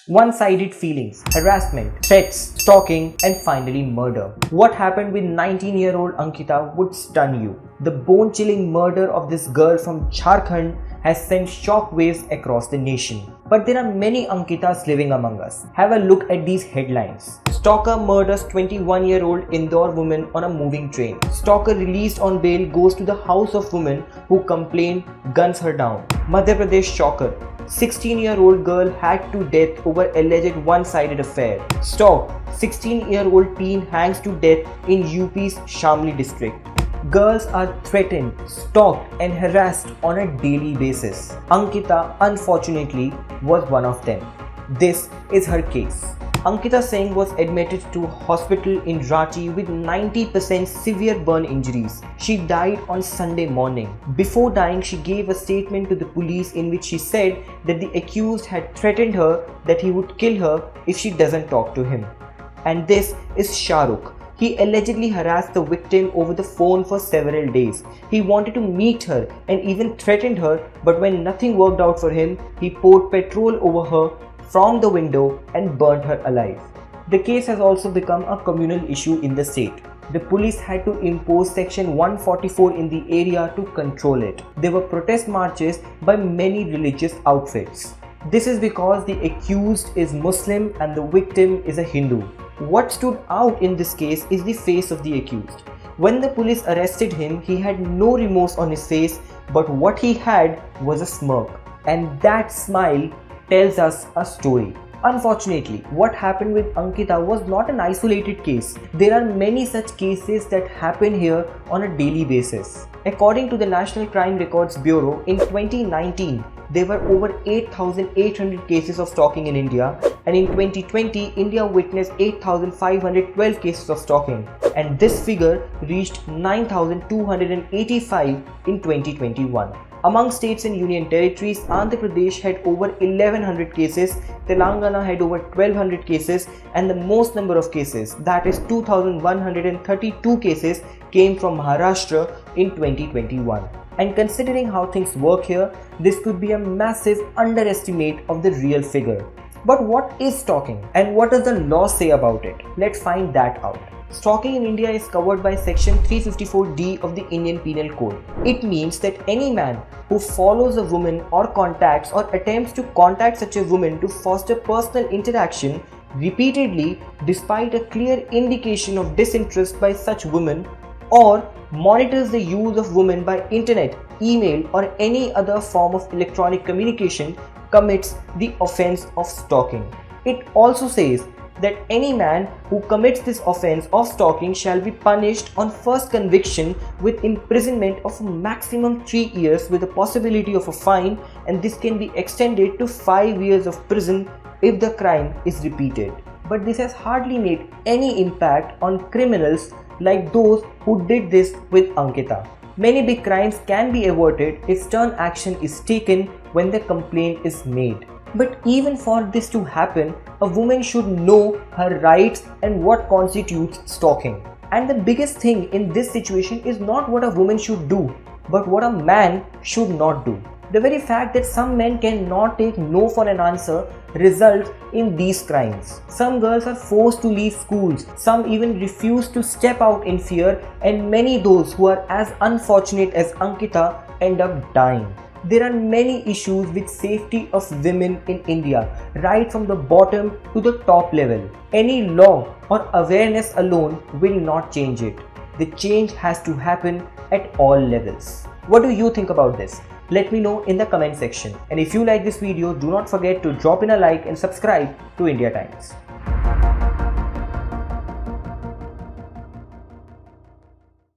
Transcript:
One-sided feelings, harassment, threats, stalking, and finally murder. What happened with 19-year-old Ankita would stun you. The bone-chilling murder of this girl from Jharkhand has sent shockwaves across the nation. But there are many Ankitas living among us. Have a look at these headlines. Stalker murders 21-year-old Indore woman on a moving train. Stalker released on bail goes to the house of woman who complained, guns her down. Madhya Pradesh shocker. 16-year-old girl hacked to death over alleged one-sided affair. Stalked. 16-year-old teen hangs to death in UP's Shamli district. Girls are threatened, stalked and harassed on a daily basis. Ankita, unfortunately, was one of them. This is her case. Ankita Singh was admitted to hospital in Ranchi with 90% severe burn injuries. She died on Sunday morning. Before dying, she gave a statement to the police in which she said that the accused had threatened her that he would kill her if she doesn't talk to him. And this is Shahrukh. He allegedly harassed the victim over the phone for several days. He wanted to meet her and even threatened her, but when nothing worked out for him, he poured petrol over her from the window and burnt her alive. The case has also become a communal issue in the state. The police had to impose Section 144 in the area to control it. There were protest marches by many religious outfits. This is because the accused is Muslim and the victim is a Hindu. What stood out in this case is the face of the accused. When the police arrested him, he had no remorse on his face, but what he had was a smirk. And that smile tells us a story. Unfortunately, what happened with Ankita was not an isolated case. There are many such cases that happen here on a daily basis. According to the National Crime Records Bureau, in 2019, there were over 8,800 cases of stalking in India, and in 2020, India witnessed 8,512 cases of stalking, and this figure reached 9,285 in 2021. Among states and union territories, Andhra Pradesh had over 1,100 cases, Telangana had over 1,200 cases, and the most number of cases, that is 2,132 cases, came from Maharashtra in 2021. And considering how things work here, this could be a massive underestimate of the real figure. But what is stalking and what does the law say about it? Let's find that out. Stalking in India is covered by Section 354D of the Indian Penal Code. It means that any man who follows a woman or contacts or attempts to contact such a woman to foster personal interaction repeatedly despite a clear indication of disinterest by such woman, or monitors the use of women by internet, email or any other form of electronic communication commits the offense of stalking. It also says that any man who commits this offense of stalking shall be punished on first conviction with imprisonment of maximum 3 years with a possibility of a fine, and this can be extended to 5 years of prison if the crime is repeated. But this has hardly made any impact on criminals like those who did this with Ankita. Many big crimes can be averted if stern action is taken when the complaint is made. But even for this to happen, a woman should know her rights and what constitutes stalking. And the biggest thing in this situation is not what a woman should do, but what a man should not do. The very fact that some men cannot take no for an answer results in these crimes. Some girls are forced to leave schools, some even refuse to step out in fear, and many those who are as unfortunate as Ankita end up dying. There are many issues with safety of women in India, right from the bottom to the top level. Any law or awareness alone will not change it. The change has to happen at all levels. What do you think about this? Let me know in the comment section. And if you like this video, do not forget to drop in a like and subscribe to Indiatimes.